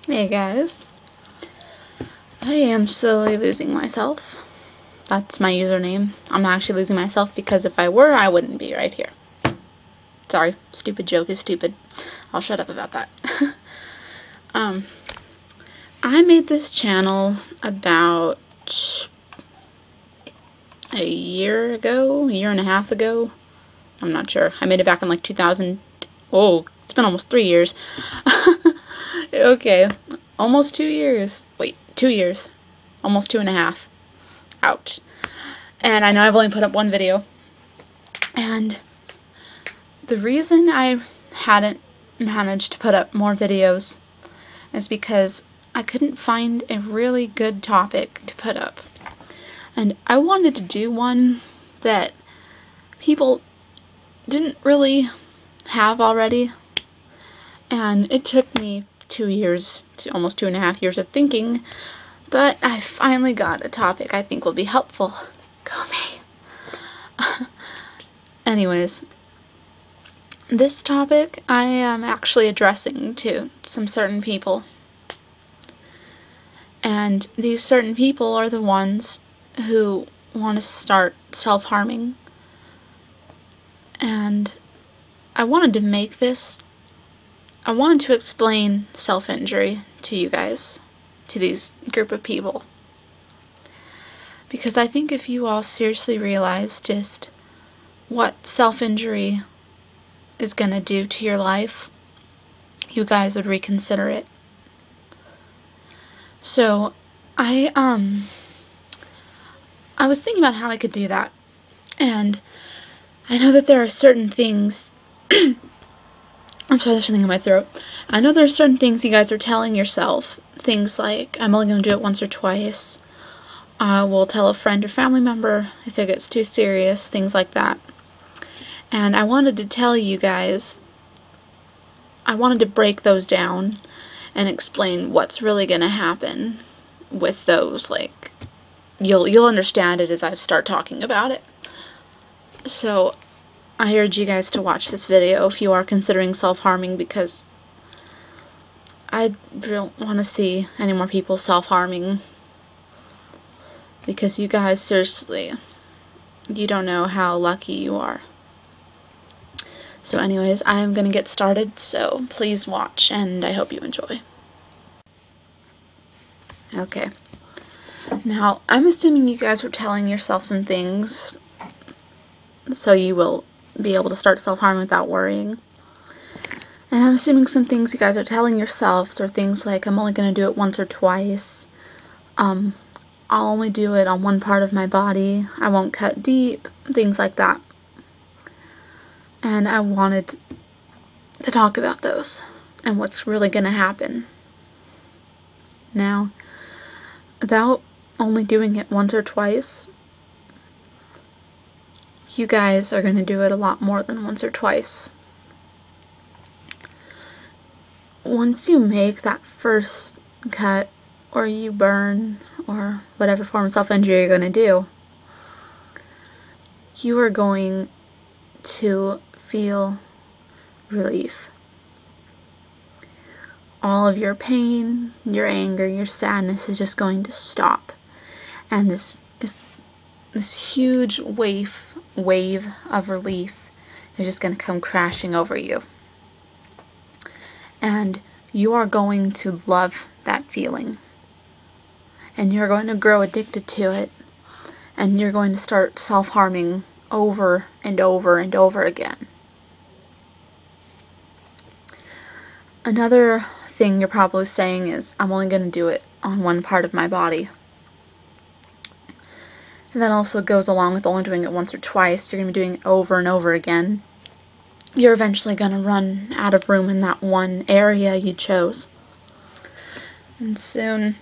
Hey guys, I am slowly losing myself. That's my username. I'm not actually losing myself because if I were, I wouldn't be right here. Sorry, stupid joke is stupid. I'll shut up about that. I made this channel about a year and a half ago. I'm not sure. I made it back in like 2000. Oh, it's been almost 3 years. Okay, almost 2 years. Wait, 2 years. Almost 2.5. Ouch. And I know I've only put up one video. And the reason I hadn't managed to put up more videos is because I couldn't find a really good topic to put up. And I wanted to do one that people didn't really have already. And it took me 2 years, almost 2.5 years of thinking, but I finally got a topic I think will be helpful. Go me. Anyways, this topic I am actually addressing to some certain people. And these certain people are the ones who want to start self-harming. And I wanted to explain self-injury to you guys, to these group of people. Because I think if you all seriously realize just what self-injury is going to do to your life, you guys would reconsider it. So, I was thinking about how I could do that. And I know that there are certain things I'm sorry, there's something in my throat. I know there are certain things you guys are telling yourself. Things like, I'm only going to do it once or twice. I will tell a friend or family member if it gets too serious. Things like that. And I wanted to tell you guys, I wanted to break those down and explain what's really going to happen with those. Like, you'll understand it as I start talking about it. So, I urge you guys to watch this video if you are considering self-harming, because I don't want to see any more people self-harming. Because you guys, seriously, you don't know how lucky you are. So anyways, I am going to get started, so please watch, and I hope you enjoy. Okay. Now, I'm assuming you guys are telling yourself some things so you will be able to start self-harming without worrying. And I'm assuming some things you guys are telling yourselves are things like, I'm only going to do it once or twice. I'll only do it on one part of my body. I won't cut deep. Things like that. And I wanted to talk about those and what's really going to happen. Now, about only doing it once or twice, you guys are going to do it a lot more than once or twice. Once you make that first cut, or you burn, or whatever form of self-injury you're going to do, you are going to feel relief. All of your pain, your anger, your sadness is just going to stop. And this huge wave of relief is just going to come crashing over you. And you are going to love that feeling. And you're going to grow addicted to it. And you're going to start self-harming over and over and over again. Another thing you're probably saying is, I'm only going to do it on one part of my body. And that also goes along with only doing it once or twice. You're going to be doing it over and over again. You're eventually going to run out of room in that one area you chose. And soon,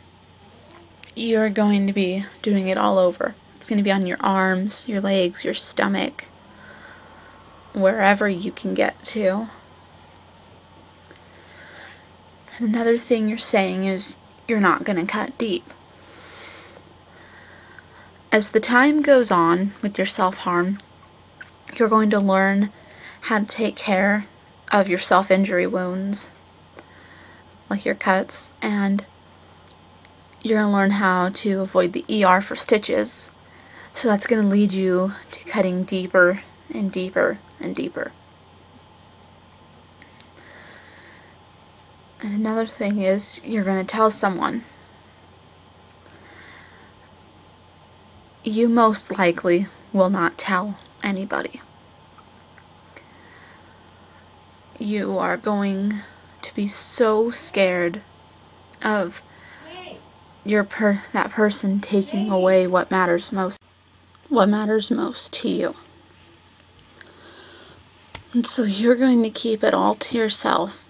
you're going to be doing it all over. It's going to be on your arms, your legs, your stomach, wherever you can get to. And another thing you're saying is, you're not going to cut deep. As the time goes on with your self-harm, you're going to learn how to take care of your self-injury wounds. like your cuts, and you're going to learn how to avoid the ER for stitches. So that's going to lead you to cutting deeper and deeper and deeper. And another thing is, you're going to tell someone. You most likely will not tell anybody. You are going to be so scared of that person taking away what matters most to you. And so you're going to keep it all to yourself,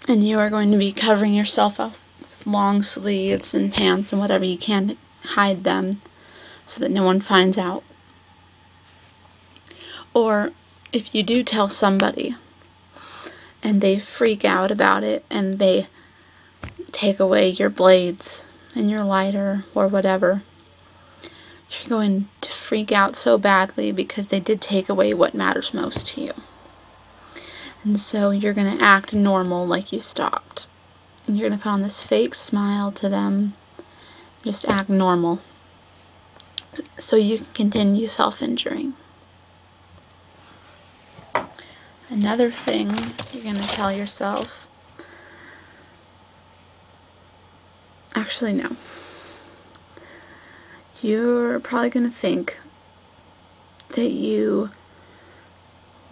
and you are going to be covering yourself up with long sleeves and pants and whatever you can to hide them so that no one finds out. Or if you do tell somebody and they freak out about it and they take away your blades and your lighter or whatever, you're going to freak out so badly because they did take away what matters most to you. And so you're going to act normal like you stopped. And you're going to put on this fake smile to them. Just act normal so you can continue self-injuring. Another thing you're going to tell yourself, actually no, you're probably going to think that you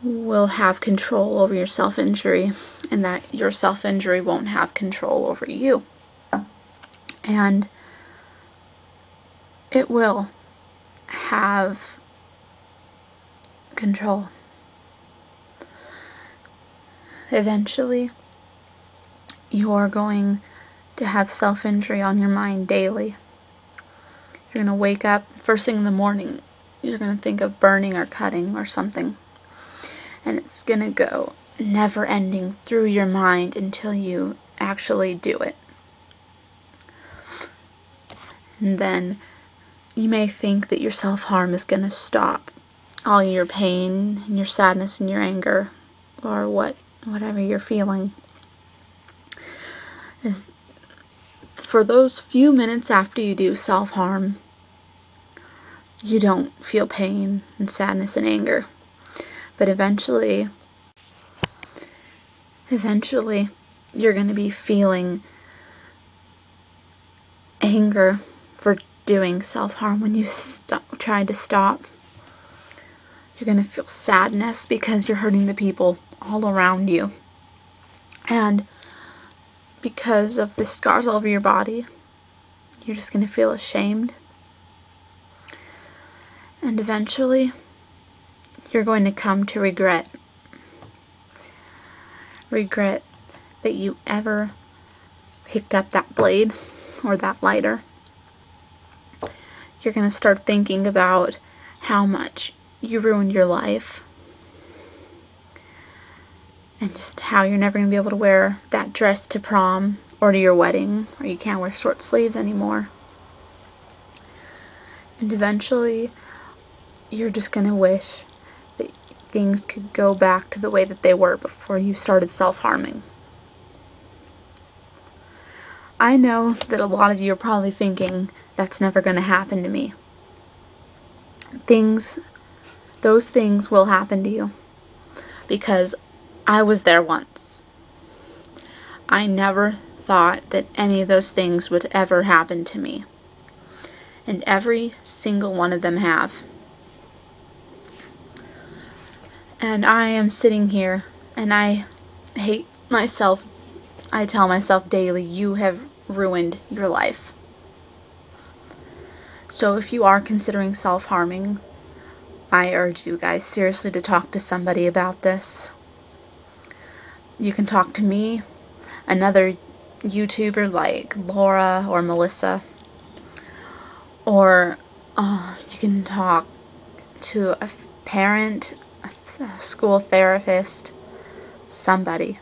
will have control over your self-injury and that your self-injury won't have control over you. And it will have control. Eventually, you're going to have self-injury on your mind daily. You're going to wake up first thing in the morning. You're going to think of burning or cutting or something. And it's going to go never-ending through your mind until you actually do it. And then you may think that your self-harm is going to stop all your pain and your sadness and your anger or whatever you're feeling. For those few minutes after you do self-harm, you don't feel pain and sadness and anger. But eventually, you're going to be feeling anger for doing self-harm when you tried to stop. You're going to feel sadness because you're hurting the people all around you. And because of the scars all over your body, you're just going to feel ashamed. And eventually, you're going to come to regret. Regret that you ever picked up that blade or that lighter. You're going to start thinking about how much you ruined your life. And just how you're never going to be able to wear that dress to prom or to your wedding, or you can't wear short sleeves anymore. And eventually, you're just going to wish that things could go back to the way that they were before you started self-harming. I know that a lot of you are probably thinking, that's never going to happen to me. Those things will happen to you. Because I was there once. I never thought that any of those things would ever happen to me. And every single one of them have. And I am sitting here and I hate myself. I tell myself daily, you have ruined your life. So if you are considering self-harming, I urge you guys seriously to talk to somebody about this. You can talk to me, another YouTuber like Laura or Melissa, or you can talk to a parent, a school therapist, somebody.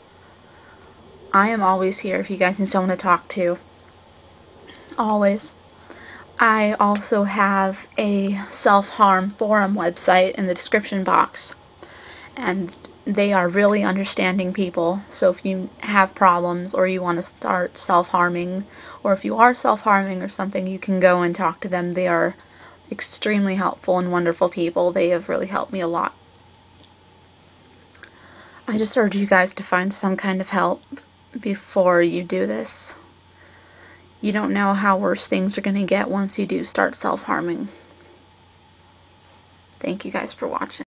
I am always here if you guys need someone to talk to. Always. I also have a self-harm forum website in the description box. And they are really understanding people. So if you have problems or you want to start self-harming, or if you are self-harming or something, you can go and talk to them. They are extremely helpful and wonderful people. They have really helped me a lot. I just urge you guys to find some kind of help before you do this. You don't know how worse things are going to get once you do start self-harming. Thank you guys for watching.